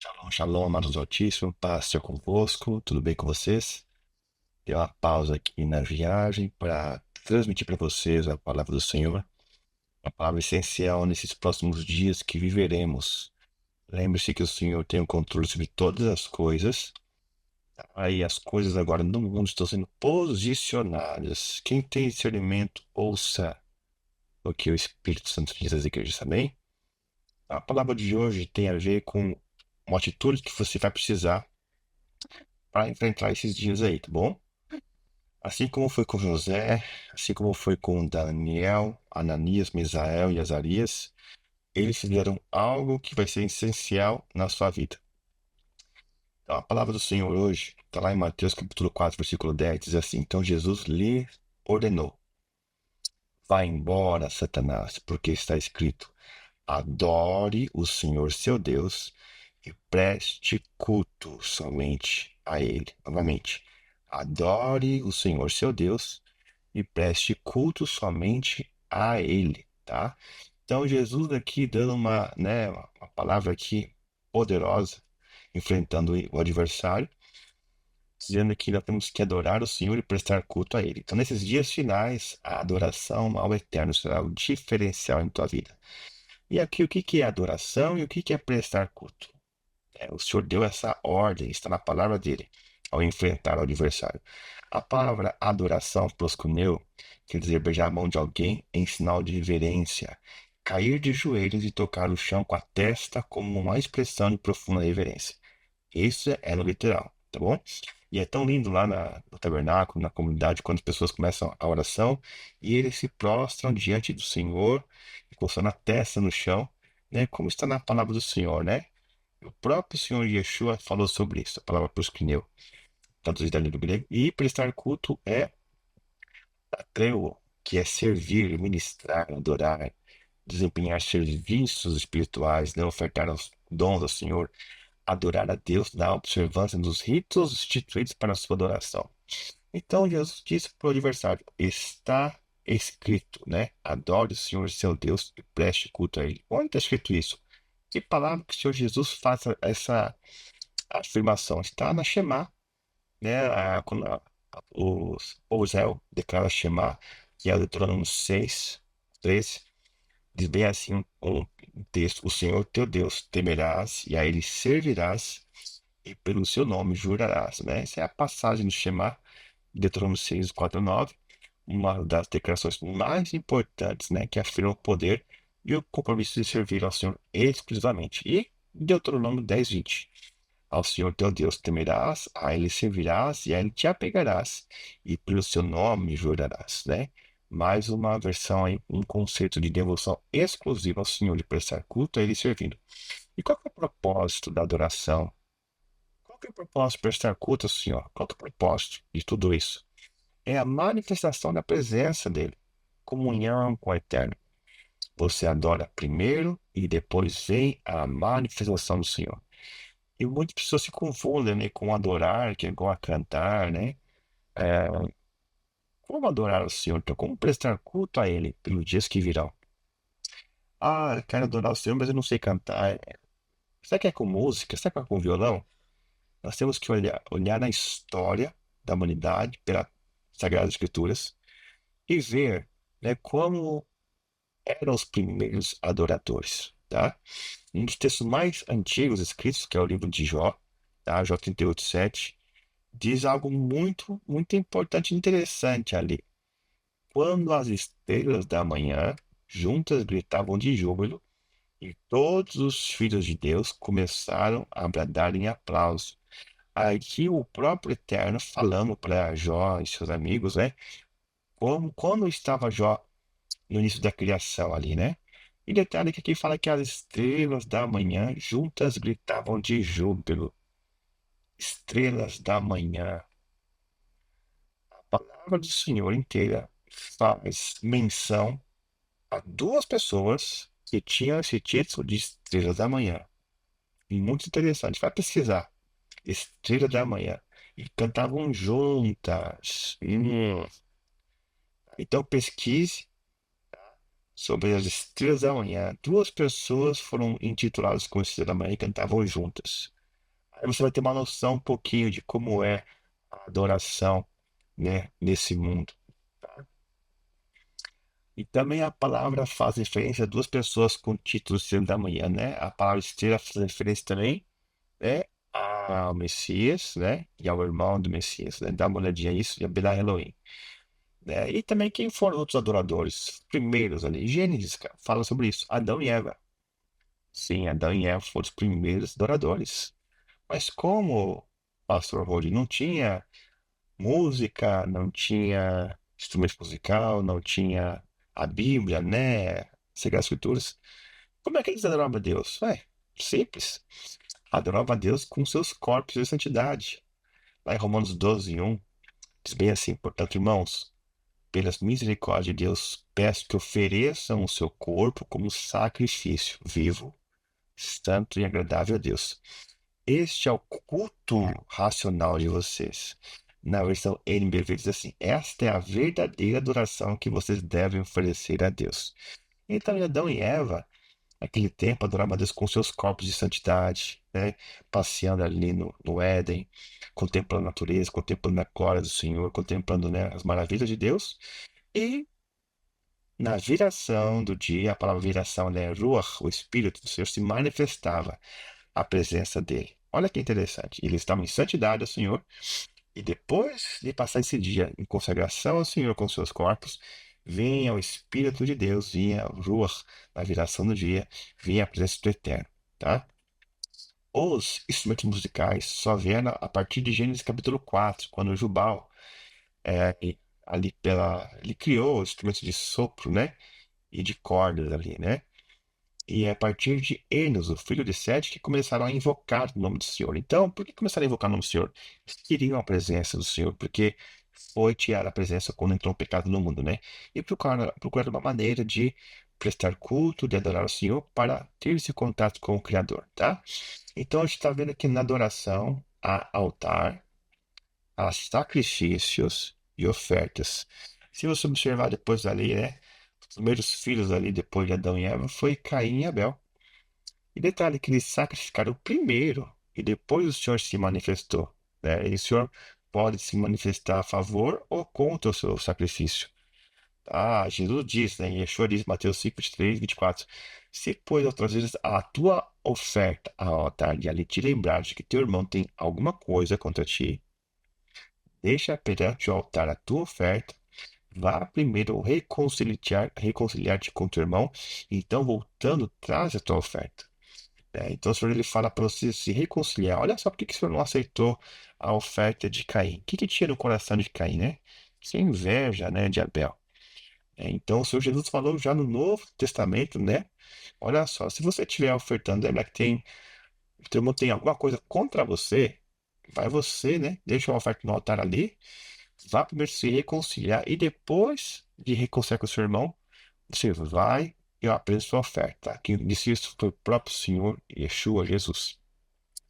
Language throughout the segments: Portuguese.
Shalom, shalom, amados do Altíssimo, paz seja convosco, tudo bem com vocês? Dei uma pausa aqui na viagem para transmitir para vocês a palavra do Senhor, a palavra essencial nesses próximos dias que viveremos. Lembre-se que o Senhor tem o controle sobre todas as coisas, aí as coisas agora no mundo estão sendo posicionadas. Quem tem discernimento, ouça o que o Espírito Santo diz às igrejas, amém? A palavra de hoje tem a ver com uma atitude que você vai precisar para enfrentar esses dias aí, tá bom? Assim como foi com José, assim como foi com Daniel, Ananias, Misael e Azarias, eles fizeram algo que vai ser essencial na sua vida. Então, a palavra do Senhor hoje está lá em Mateus capítulo 4, versículo 10, diz assim: Então Jesus lhe ordenou: Vá embora, Satanás, porque está escrito: Adore o Senhor seu Deus e preste culto somente a Ele. Novamente, adore o Senhor seu Deus e preste culto somente a Ele, tá? Então, Jesus aqui dando uma palavra aqui poderosa, enfrentando o adversário, dizendo que nós temos que adorar o Senhor e prestar culto a Ele. Então, nesses dias finais, a adoração ao Eterno será o diferencial em tua vida. E aqui, o que que é adoração e o que que é prestar culto? O Senhor deu essa ordem, está na palavra dele, ao enfrentar o adversário. A palavra adoração, proskuneu, quer dizer beijar a mão de alguém em sinal de reverência, cair de joelhos e tocar o chão com a testa como uma expressão de profunda reverência. Isso é no literal, tá bom? E é tão lindo lá no tabernáculo, na comunidade, quando as pessoas começam a oração e eles se prostram diante do Senhor, encostando a testa no chão, né? Como está na palavra do Senhor, né? O próprio Senhor Yeshua falou sobre isso, a palavra proskuneu, traduzida ali do grego. E prestar culto é atreu, que é servir, ministrar, adorar, desempenhar serviços espirituais, né? Ofertar os dons ao Senhor, adorar a Deus na observância dos ritos instituídos para a sua adoração. Então Jesus disse para o adversário: está escrito, né? Adore o Senhor seu Deus e preste culto a Ele. Onde está escrito isso? Que palavra que o Senhor Jesus faça essa afirmação? Está na Shema, né? Quando o Israel declara Shema, que é o Deuteronômio 6, 13, diz bem assim um texto: O Senhor teu Deus temerás e a Ele servirás e pelo seu nome jurarás, né? Essa é a passagem do Shema, Deuteronômio 6, 4 9, uma das declarações mais importantes, né? Que afirma o poder e o compromisso de servir ao Senhor exclusivamente. E Deuteronômio 10, 20. Ao Senhor teu Deus temerás, a Ele servirás e a Ele te apegarás, e pelo seu nome jurarás, né? Mais uma versão aí, um conceito de devoção exclusiva ao Senhor, de prestar culto a Ele servindo. E qual que é o propósito da adoração? Qual que é o propósito de prestar culto ao Senhor? Qual que é o propósito de tudo isso? É a manifestação da presença dEle, comunhão com o Eterno. Você adora primeiro e depois vem a manifestação do Senhor. E muitas pessoas se confundem, né, com adorar, que é igual a cantar, né? É, como adorar o Senhor? Então, como prestar culto a Ele pelos dias que virão? Ah, eu quero adorar o Senhor, mas eu não sei cantar. Será que é com música? Será que é com violão? Nós temos que olhar na história da humanidade, pelas Sagradas Escrituras, e ver, né, como eram os primeiros adoradores, tá? Um dos textos mais antigos escritos, que é o livro de Jó, tá? Jó 38:7, diz algo muito, muito importante e interessante ali. Quando as estrelas da manhã juntas gritavam de júbilo, e todos os filhos de Deus começaram a bradar em aplauso. Aqui o próprio Eterno falando para Jó e seus amigos, né? Como quando estava Jó no início da criação ali, né? E detalhe que aqui fala que as estrelas da manhã juntas gritavam de júbilo. Estrelas da manhã. A palavra do Senhor inteira faz menção a duas pessoas que tinham esse título de estrelas da manhã. E muito interessante. Vai pesquisar. Estrela da manhã. E cantavam juntas. Então pesquise sobre as estrelas da manhã. Duas pessoas foram intituladas como estrelas da manhã e cantavam juntas. Aí você vai ter uma noção um pouquinho de como é a adoração, né, nesse mundo. E também a palavra faz referência a duas pessoas com títulos estrela da manhã, né? A palavra estrela faz referência também, né, ao Messias, né? E ao irmão do Messias, né? Dá uma olhadinha nisso, e a Bela Elohim, né? E também quem foram outros adoradores primeiros ali. Gênesis, cara, fala sobre isso. Adão e Eva. Sim, Adão e Eva foram os primeiros adoradores. Mas como, Pastor Rod, não tinha música, não tinha instrumento musical, não tinha a Bíblia, né? Sagradas Escrituras. Como é que eles adoravam a Deus? Simples. Adoravam a Deus com seus corpos em santidade. Lá em Romanos 12:1, diz bem assim: portanto, irmãos, pelas misericórdias de Deus, peço que ofereçam o seu corpo como sacrifício vivo, santo e agradável a Deus. Este é o culto racional de vocês. Na versão NBV diz assim: esta é a verdadeira adoração que vocês devem oferecer a Deus. Então, Adão e Eva, naquele tempo, adoravam a Deus com seus corpos de santidade, né? Passeando ali no Éden, contemplando a natureza, contemplando a glória do Senhor, contemplando, né, as maravilhas de Deus. E na viração do dia, a palavra viração, né, Ruach, o Espírito do Senhor, se manifestava a presença dele. Olha que interessante. Eles estavam em santidade ao Senhor, e depois de passar esse dia em consagração ao Senhor com seus corpos, vinha o Espírito de Deus, vinha o Ruach na viração do dia, vinha a presença do Eterno, tá? Os instrumentos musicais só vieram a partir de Gênesis capítulo 4, quando Jubal, ali ele criou os instrumentos de sopro, né? E de cordas ali, né? E é a partir de Enos, o filho de Sete, que começaram a invocar o nome do Senhor. Então, por que começaram a invocar o nome do Senhor? Eles queriam a presença do Senhor, porque foi tirar a presença quando entrou o pecado no mundo, né? E procuraram uma maneira de prestar culto, de adorar o Senhor, para ter esse contato com o Criador, tá? Então, a gente está vendo aqui na adoração, há altar, há sacrifícios e ofertas. Se você observar depois ali, né? Os primeiros filhos ali, depois de Adão e Eva, foi Caim e Abel. E detalhe que eles sacrificaram primeiro e depois o Senhor se manifestou, né? E o Senhor pode se manifestar a favor ou contra o seu sacrifício. Jesus diz, né? Yeshua diz, Mateus 5, 23, 24: se, pois, outras vezes a tua oferta ao altar e ali te lembrar de que teu irmão tem alguma coisa contra ti, deixa perante o altar a tua oferta, vá primeiro reconciliar-te com teu irmão, e então voltando, traz a tua oferta. Então o Senhor ele fala para você se reconciliar. Olha só por que o Senhor não aceitou a oferta de Caim. O que, que tinha no coração de Caim, né? Tinha inveja, né, de Abel. Então o Senhor Jesus falou já no Novo Testamento, né? Olha só, se você estiver ofertando, lembra que o teu irmão tem alguma coisa contra você, vai você, né? Deixa a oferta no altar ali, vá primeiro se reconciliar e depois de reconciliar com o seu irmão, você vai e eu apresento sua oferta. Quem disse isso foi o próprio Senhor Yeshua Jesus.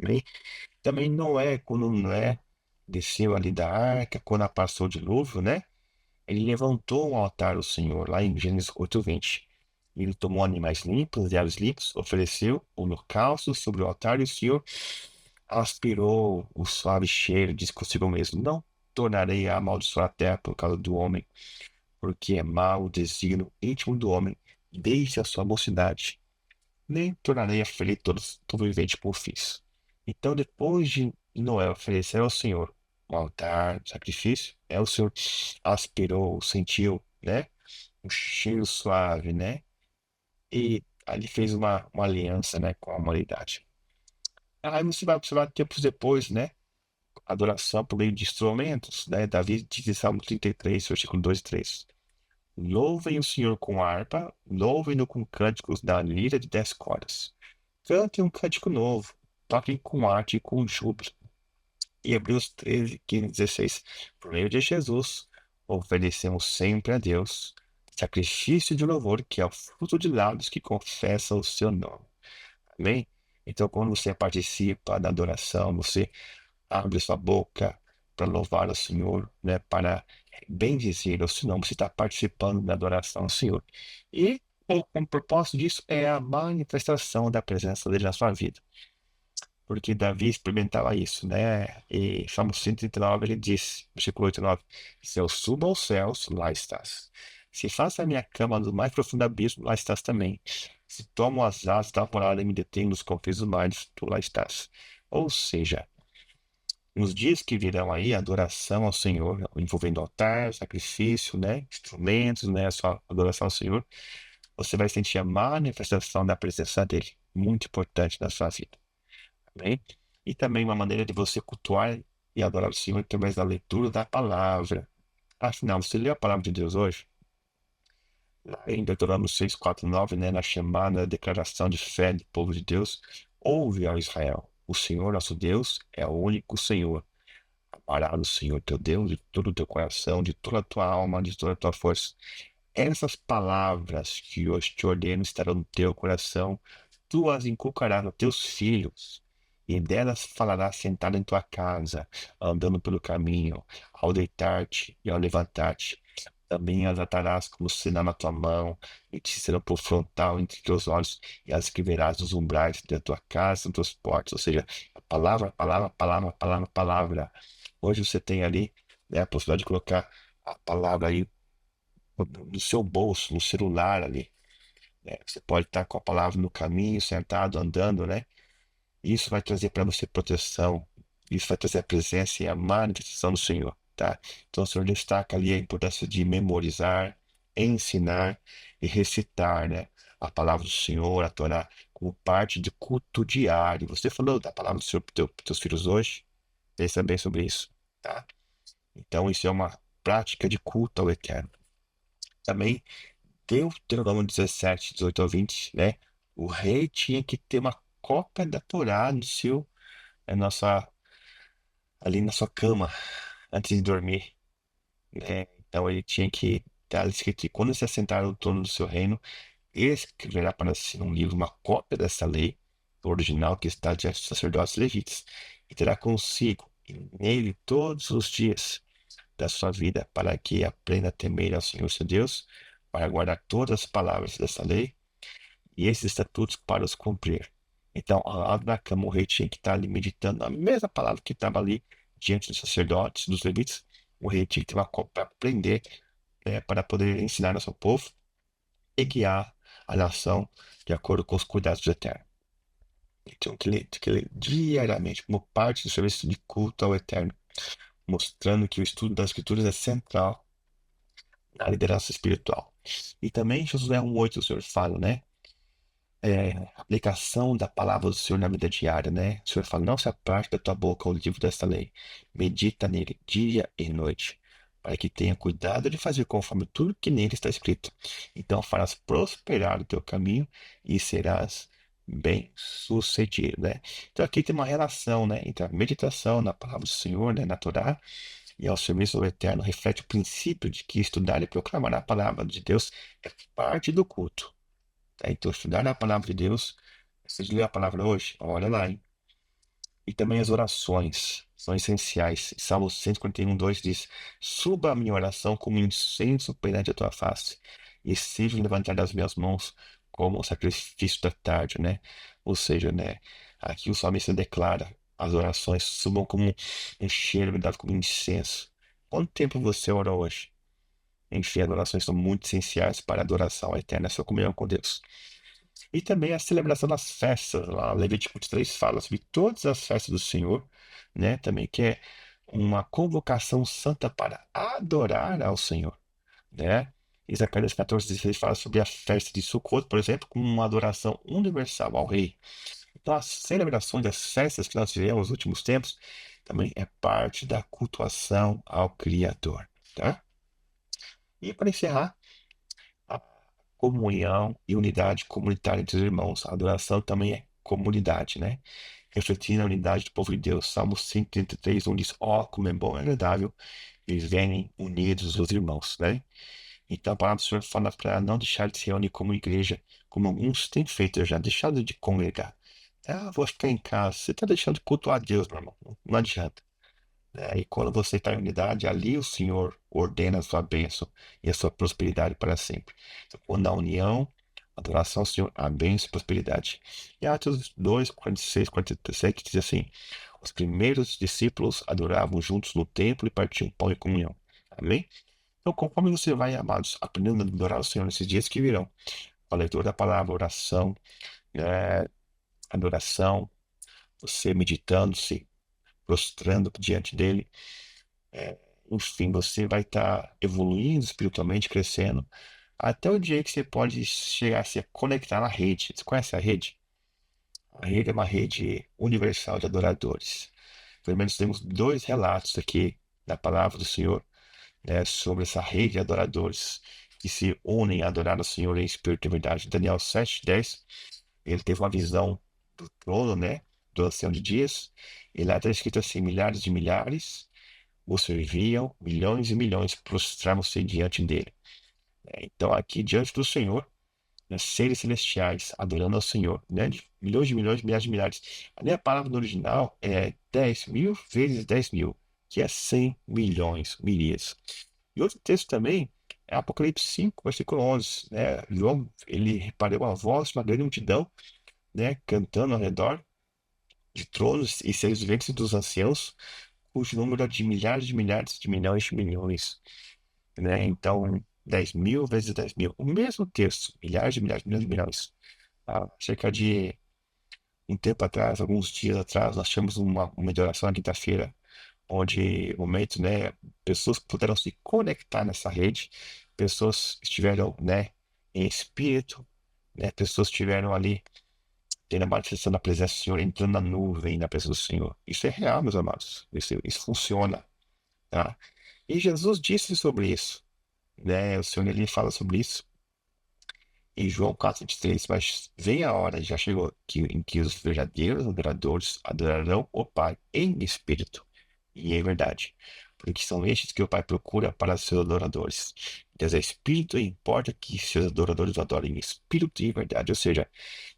Amém? Também Noé, quando Noé desceu ali da arca, quando passou o dilúvio, né? Ele levantou um altar ao Senhor, lá em Gênesis 8:20. Ele tomou animais limpos e aves limpos, ofereceu holocausto sobre o altar e o Senhor aspirou o suave cheiro, disse consigo mesmo: não tornarei a amaldiçoar a terra por causa do homem, porque é mau o desígnio íntimo do homem desde a sua mocidade. Nem tornarei a ferir todo vivente por fiz. Então, depois de Noé oferecer ao Senhor um altar, um sacrifício, o Senhor aspirou, sentiu, né? Um cheiro suave, né? E ali fez uma aliança, né, com a humanidade. Aí você vai observar tempos depois, né? Adoração por meio de instrumentos, né? Davi diz em Salmo 33, versículo 2 e 3. Louvem o Senhor com harpa, louvem-no com cânticos da lira de 10 cordas. Cantem um cântico novo, toquem com arte e com júbilo. E Hebreus 13, 15, 16. Por meio de Jesus, oferecemos sempre a Deus sacrifício de louvor, que é o fruto de lábios que confessam o seu nome. Amém? Então, quando você participa da adoração, você abre sua boca para louvar o Senhor, né, para bendizer o seu nome, você está participando da adoração ao Senhor. E O propósito disso é a manifestação da presença dele na sua vida. Porque Davi experimentava isso, né? E Salmo 139, ele disse, versículo 8 e 9, se eu subo aos céus, lá estás. Se faço a minha cama no mais profundo abismo, lá estás também. Se tomo as asas da morada e me detenho nos confins do mar, tu lá estás. Ou seja, nos dias que virão aí, a adoração ao Senhor, envolvendo altar, sacrifício, né? Instrumentos, né? A sua adoração ao Senhor, você vai sentir a manifestação da presença dele. Muito importante na sua vida. Amém? E também uma maneira de você cultuar e adorar o Senhor através da leitura da palavra. Afinal, você leu a palavra de Deus hoje? Lá em Deuteronômio 6, 4, 9, né, na chamada declaração de fé do povo de Deus, ouve, ó Israel, o Senhor nosso Deus é o único Senhor. Amarás o Senhor teu Deus de todo o teu coração, de toda a tua alma, de toda a tua força. Essas palavras que hoje te ordeno estarão no teu coração, tu as inculcarás aos teus filhos, e delas falarás sentado em tua casa, andando pelo caminho, ao deitar-te e ao levantar-te. Também as atarás como sinal na tua mão, e te serão por frontal entre teus olhos, e as escreverás nos umbrais da tua casa, nos teus portas. Ou seja, a palavra, palavra, palavra, palavra, palavra. Hoje você tem ali, né, a possibilidade de colocar a palavra aí no seu bolso, no celular ali, né? Você pode estar com a palavra no caminho, sentado, andando, né? Isso vai trazer para você proteção, isso vai trazer a presença e a manifestação do Senhor, tá? Então o Senhor destaca ali a importância de memorizar, ensinar e recitar, né? A palavra do Senhor, a Torá, como parte de culto diário. Você falou da palavra do Senhor para teus filhos hoje? Pensa bem sobre isso, tá? Então isso é uma prática de culto ao Eterno. Também Deuteronômio 17, 18 ao 20, né? O rei tinha que ter uma cópia da Torá no seu, nossa, ali na sua cama, antes de dormir, né? Então ele tinha que estar escrito que quando se assentar no trono do seu reino, escreverá para si um livro uma cópia dessa lei, o original que está diante dos sacerdotes levitas, e terá consigo e nele todos os dias da sua vida, para que aprenda a temer ao Senhor seu Deus, para guardar todas as palavras dessa lei e esses estatutos para os cumprir. Então, ao lado da cama, o rei tinha que estar ali meditando a mesma palavra que estava ali diante dos sacerdotes, dos levitas. O rei tinha que ter uma cópia para aprender, né, para poder ensinar ao seu povo e guiar a nação de acordo com os cuidados do Eterno. Então, que ler diariamente, como parte do serviço de culto ao Eterno, mostrando que o estudo das Escrituras é central na liderança espiritual. E também Josué 1,8 o Senhor fala, né? Aplicação da palavra do Senhor na vida diária, né? O Senhor fala, não se aparte da tua boca o livro desta lei, medita nele dia e noite, para que tenha cuidado de fazer conforme tudo que nele está escrito. Então farás prosperar o teu caminho e serás bem-sucedido, né? Então aqui tem uma relação, né, entre a meditação na palavra do Senhor, né, na Torá, e ao serviço do Eterno, reflete o princípio de que estudar e proclamar a palavra de Deus é parte do culto. Tá? Então, estudar a palavra de Deus, você leu a palavra hoje? Olha lá, hein? E também as orações são essenciais. Salmo 141, 2 diz: Suba a minha oração como incenso perante a tua face, e seja levantar das minhas mãos como o sacrifício da tarde, né? Ou seja, né? Aqui o salmista declara: as orações subam como um cheiro, dado como incenso. Quanto tempo você ora hoje? Enfim, as orações são muito essenciais para a adoração eterna, a sua comunhão com Deus. E também a celebração das festas, lá, Levítico 3 fala sobre todas as festas do Senhor, né? Também que é uma convocação santa para adorar ao Senhor, né? E Zacarias 14,16 fala sobre a festa de Sukkot, por exemplo, como uma adoração universal ao Rei. Então, as celebrações das festas que nós tivemos nos últimos tempos também é parte da cultuação ao Criador, tá? E para encerrar, a comunhão e unidade comunitária entre os irmãos. A adoração também é comunidade, né? Refletindo a unidade do povo de Deus. Salmo 133, onde diz: Ó, como é bom e agradável viverem unidos os irmãos, né? Então a palavra do Senhor fala para não deixar de se reunir como igreja, como alguns têm feito já, deixado de congregar. Ah, vou ficar em casa. Você está deixando de cultuar a Deus, meu irmão. Não adianta, né? E quando você está em unidade, ali o Senhor ordena a sua bênção e a sua prosperidade para sempre. Então, quando há união, Adoração ao Senhor, a bênção e prosperidade. E Atos 2, 46, 47 diz assim: os primeiros discípulos adoravam juntos no templo e partiam pão e comunhão. Amém? Então, conforme você vai, amados, aprendendo a adorar o Senhor nesses dias que virão, a leitura da palavra, oração, é, adoração, você meditando, se prostrando diante dele, é, enfim, você vai estar evoluindo espiritualmente, crescendo, até o dia que você pode chegar a se conectar na rede. Você conhece a rede? A rede é uma rede universal de adoradores. Pelo menos temos dois relatos aqui da palavra do Senhor, né, sobre essa rede de adoradores que se unem a adorar o Senhor em espírito e verdade. Daniel 7:10, ele teve uma visão do trono, né, do Ancião de Dias, e lá está escrito assim: milhares de milhares o serviam, milhões e milhões prostravam-se diante dele. Então, aqui diante do Senhor, né, seres celestiais adorando ao Senhor, né, de milhões, milhares de milhares. Ali a palavra no original é 10 mil vezes 10 mil, que é 100 milhões, milhas. E outro texto também é Apocalipse 5, versículo 11, né? João, ele reparou a voz de uma grande multidão, né, cantando ao redor de tronos e seres viventes dos anciãos, cujo número é de milhares, de milhões de milhões, né? Então, 10 mil vezes 10 mil. O mesmo texto, milhares, milhões de milhões. Há cerca de um tempo atrás, alguns dias atrás, nós tivemos uma oração na quinta-feira, onde, momento, né, pessoas puderam se conectar nessa rede, pessoas estiveram, né, em espírito, né, pessoas estiveram ali tendo a manifestação da presença do Senhor, entrando na nuvem, na presença do Senhor. Isso é real, meus amados. Isso funciona, tá? E Jesus disse sobre isso, né? O Senhor ele fala sobre isso em João 4:23, mas vem a hora, já chegou, em que os verdadeiros adoradores adorarão o Pai em espírito e em verdade, porque são estes que o Pai procura para seus adoradores. Deus é espírito e importa que seus adoradores o adorem em espírito e em verdade. Ou seja,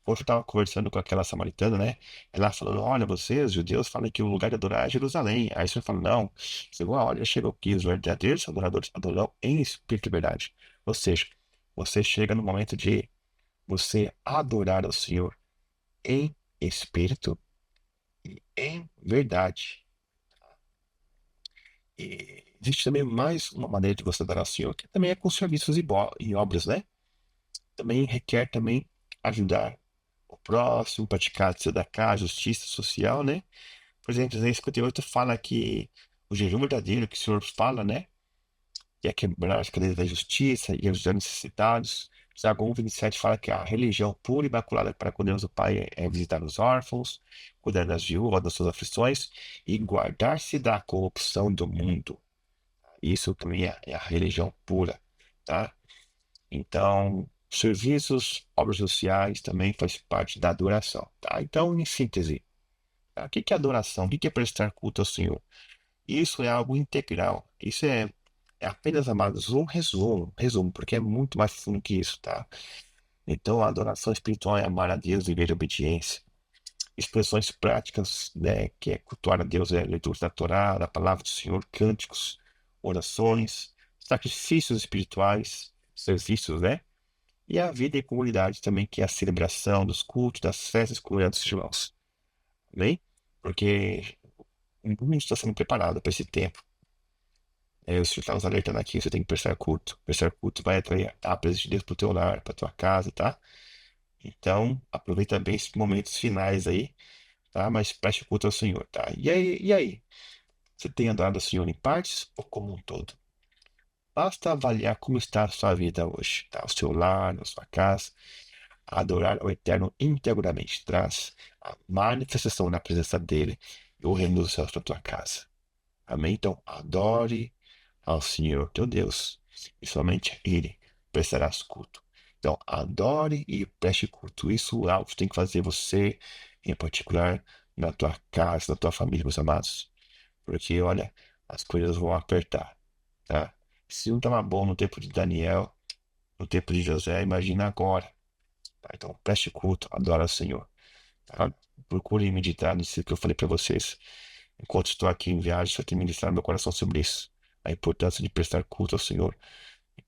quando eu estava conversando com aquela samaritana, né? Ela falando: olha, vocês, judeus, falam que o lugar de adorar é Jerusalém. Aí você fala: não, chegou a hora, já chegou que os verdadeiros adoradores adorarão em espírito e verdade. Ou seja, você chega no momento de você adorar ao Senhor em espírito e em verdade. E existe também mais uma maneira de você adorar ao Senhor, que também é com serviços e obras, né? Também requer também ajudar o próximo, praticar tzedaká, justiça social, né? Por exemplo, Isaías 58 fala que o jejum verdadeiro que o Senhor fala, né? Que é quebrar as cadeias da justiça e ajudar necessitados. Tiago 1:27 fala que a religião pura e imaculada para com Deus o Pai é visitar os órfãos, cuidar das viúvas, das suas aflições e guardar-se da corrupção do mundo. Isso também é a religião pura, tá? Então, serviços, obras sociais também faz parte da adoração, tá? Então, em síntese, tá? O que que é adoração? O que que é prestar culto ao Senhor? Isso é algo integral. Isso é apenas, amados, um resumo, porque é muito mais fundo que isso, tá? Então, a adoração espiritual é amar a Deus e viver em obediência. Expressões práticas, né, que é cultuar a Deus, é leitura da Torá, da palavra do Senhor, cânticos, orações, sacrifícios espirituais, serviços, né? E a vida em comunidade também, que é a celebração dos cultos, das festas, comunidades dos irmãos. Amém? Porque o mundo está sendo preparado para esse tempo. O Senhor está nos alertando aqui, você tem que prestar culto. Prestar culto vai atrair a presença de Deus para o teu lar, para tua casa, tá? Então, aproveita bem esses momentos finais aí, tá? Mas preste culto ao Senhor, tá? E aí? Você tem adorado ao Senhor em partes ou como um todo? Basta avaliar como está a sua vida hoje, tá? O seu lar, a sua casa. Adorar ao Eterno integramente traz a manifestação na presença dele e o reino dos céus para tua casa. Amém? Então, adore ao Senhor teu Deus e somente a Ele prestarás culto. Então, adore e preste culto. Isso é algo que tem que fazer você, em particular, na tua casa, na tua família, meus amados. Porque, olha, as coisas vão apertar, tá? Se não estava bom no tempo de Daniel, no tempo de José, imagina agora. Tá? Então, preste culto, adora o Senhor. Tá? Procure meditar nisso que eu falei para vocês. Enquanto estou aqui em viagem, só tenho ministrado meu coração sobre isso. A importância de prestar culto ao Senhor,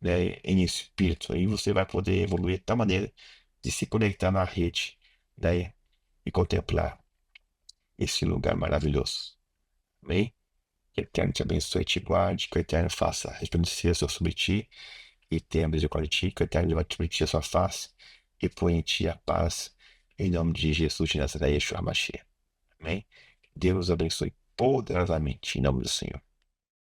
né, em espírito. Aí você vai poder evoluir de tal maneira de se conectar na rede, daí, e contemplar esse lugar maravilhoso. Amém? Que o Eterno te abençoe e te guarde, que o Eterno faça resplandecer sobre ti e tenha misericórdia de ti, que o Eterno levante sobre ti a sua face e põe em ti a paz, em nome de Jesus de Nazaré, Yeshua HaMashiach. Amém? Deus abençoe poderosamente, em nome do Senhor.